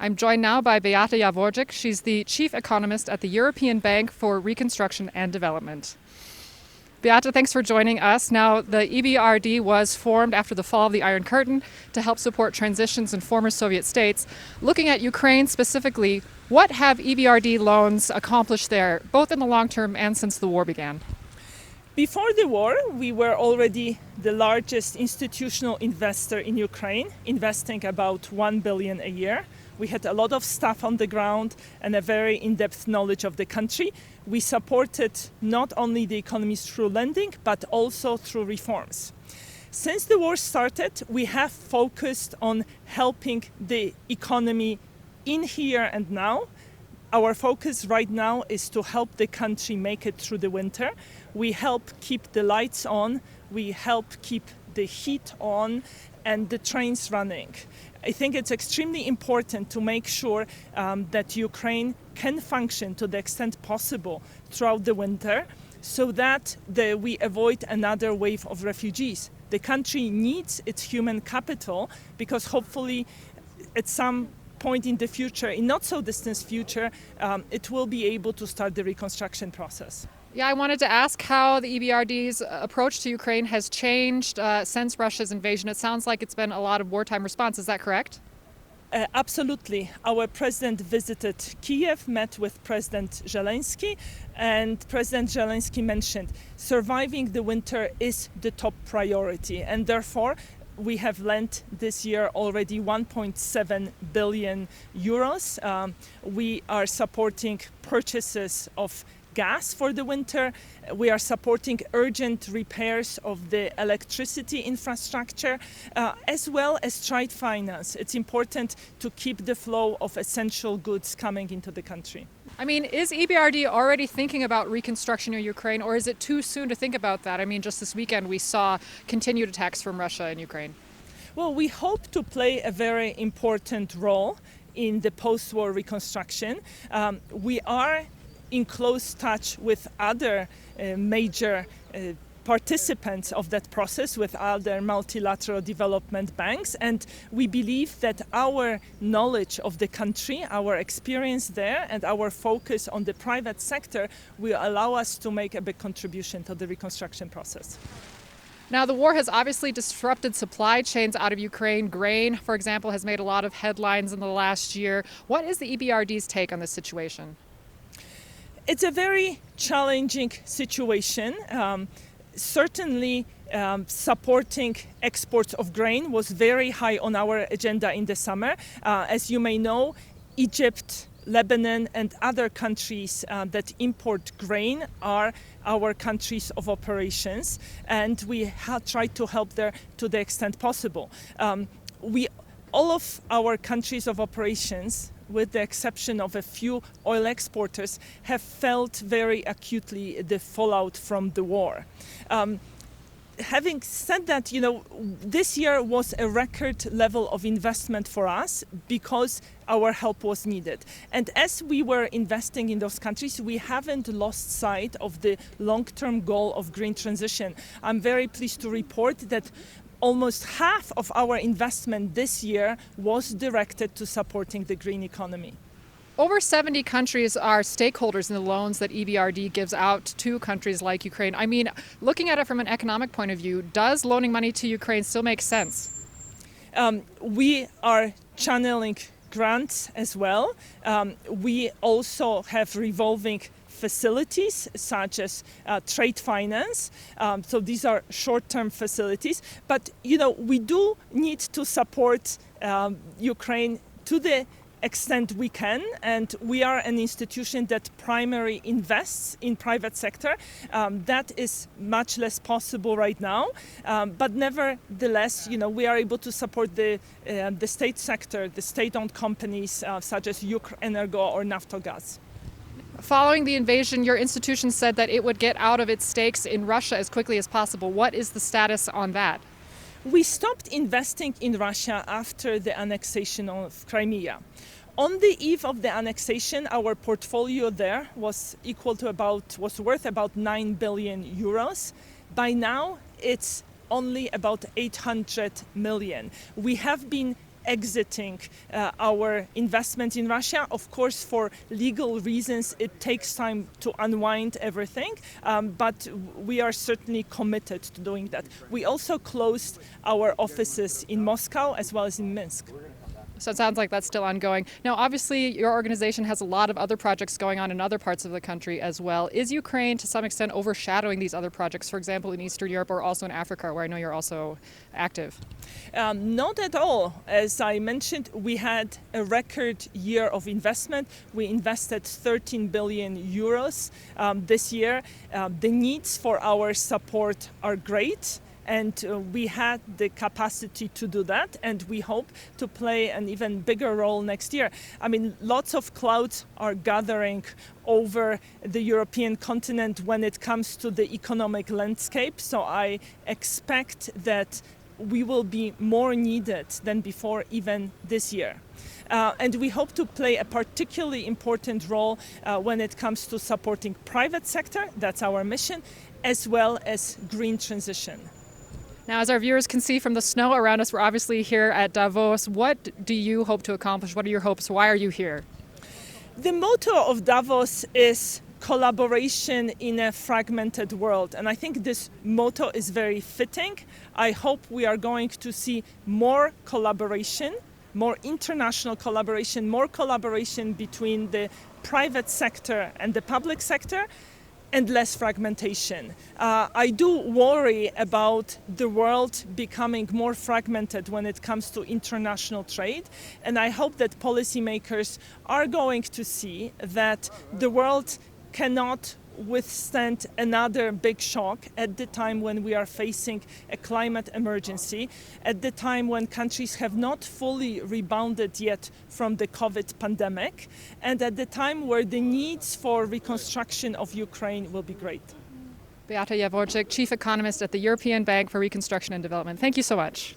I'm joined now by Beata Javorcik. She's the chief economist at the European Bank for Reconstruction and Development. Beata, thanks for joining us. Now, the EBRD was formed after the fall of the Iron Curtain to help support transitions in former Soviet states. Looking at Ukraine specifically, what have EBRD loans accomplished there, both in the long term and since the war began? Before the war, we were already the largest institutional investor in Ukraine, investing about $1 billion a year. We had a lot of staff on the ground and a very in-depth knowledge of the country. We supported not only the economy through lending, but also through reforms. Since the war started, we have focused on helping the economy in here and now. Our focus right now is to help the country make it through the winter. We help keep the lights on, we help keep the heat on and the trains running. I think it's extremely important to make sure that Ukraine can function to the extent possible throughout the winter so that we avoid another wave of refugees. The country needs its human capital because hopefully at some point in the future, in not so distant future, it will be able to start the reconstruction process. Yeah, I wanted to ask how the EBRD's approach to Ukraine has changed since Russia's invasion. It sounds like it's been a lot of wartime response. Is that correct? Absolutely. Our president visited Kiev, met with President Zelensky, and President Zelensky mentioned surviving the winter is the top priority, and therefore we have lent this year already 1.7 billion euros. We are supporting purchases of gas for the winter. We are supporting urgent repairs of the electricity infrastructure, as well as trade finance. It's important to keep the flow of essential goods coming into the country. I mean, is EBRD already thinking about reconstruction in Ukraine, or is it too soon to think about that? I mean, just this weekend we saw continued attacks from Russia in Ukraine. Well, we hope to play a very important role in the post-war reconstruction. We are in close touch with other major participants of that process, with other multilateral development banks, and we believe that our knowledge of the country, our experience there, and our focus on the private sector will allow us to make a big contribution to the reconstruction process. Now, the war has obviously disrupted supply chains out of Ukraine. Grain, for example, has made a lot of headlines in the last year. What is the EBRD's take on this situation? It's a very challenging situation. Certainly, supporting exports of grain was very high on our agenda in the summer. As you may know, Egypt, Lebanon and other countries that import grain are our countries of operations, and we have tried to help there to the extent possible. All of our countries of operations, with the exception of a few oil exporters, have felt very acutely the fallout from the war. Having said that, this year was a record level of investment for us because our help was needed. And as we were investing in those countries, we haven't lost sight of the long-term goal of green transition. I'm very pleased to report that almost half of our investment this year was directed to supporting the green economy. Over 70 countries are stakeholders in the loans that EBRD gives out to countries like Ukraine. I mean, looking at it from an economic point of view, does loaning money to Ukraine still make sense? We are channeling grants as well. We also have revolving facilities such as trade finance. So these are short-term facilities. But, we do need to support Ukraine to the extent we can, and we are an institution that primarily invests in private sector. That is much less possible right now, but nevertheless, we are able to support the state sector, the state-owned companies such as Ukrenergo or Naftogaz. Following the invasion, your institution said that it would get out of its stakes in Russia as quickly as possible. What is the status on that? We stopped investing in Russia after the annexation of Crimea. On the eve of the annexation, our portfolio there was worth about 9 billion euros. By now, it's only about 800 million. We have been exiting our investment in Russia. Of course, for legal reasons, it takes time to unwind everything, but we are certainly committed to doing that. We also closed our offices in Moscow as well as in Minsk. So it sounds like that's still ongoing. Now, obviously, your organization has a lot of other projects going on in other parts of the country as well. Is Ukraine, to some extent, overshadowing these other projects, for example, in Eastern Europe or also in Africa, where I know you're also active? Not at all. As I mentioned, we had a record year of investment. We invested 13 billion euros this year. The needs for our support are great. And we had the capacity to do that, and we hope to play an even bigger role next year. I mean, lots of clouds are gathering over the European continent when it comes to the economic landscape, so I expect that we will be more needed than before, even this year. And we hope to play a particularly important role when it comes to supporting private sector, that's our mission, as well as green transition. Now, as our viewers can see from the snow around us, we're obviously here at Davos. What do you hope to accomplish? What are your hopes? Why are you here? The motto of Davos is collaboration in a fragmented world. And I think this motto is very fitting. I hope we are going to see more collaboration, more international collaboration, more collaboration between the private sector and the public sector, and less fragmentation. I do worry about the world becoming more fragmented when it comes to international trade, and I hope that policymakers are going to see that the world cannot withstand another big shock at the time when we are facing a climate emergency, at the time when countries have not fully rebounded yet from the COVID pandemic, and at the time where the needs for reconstruction of Ukraine will be great. Beata Javorcik, Chief Economist at the European Bank for Reconstruction and Development. Thank you so much.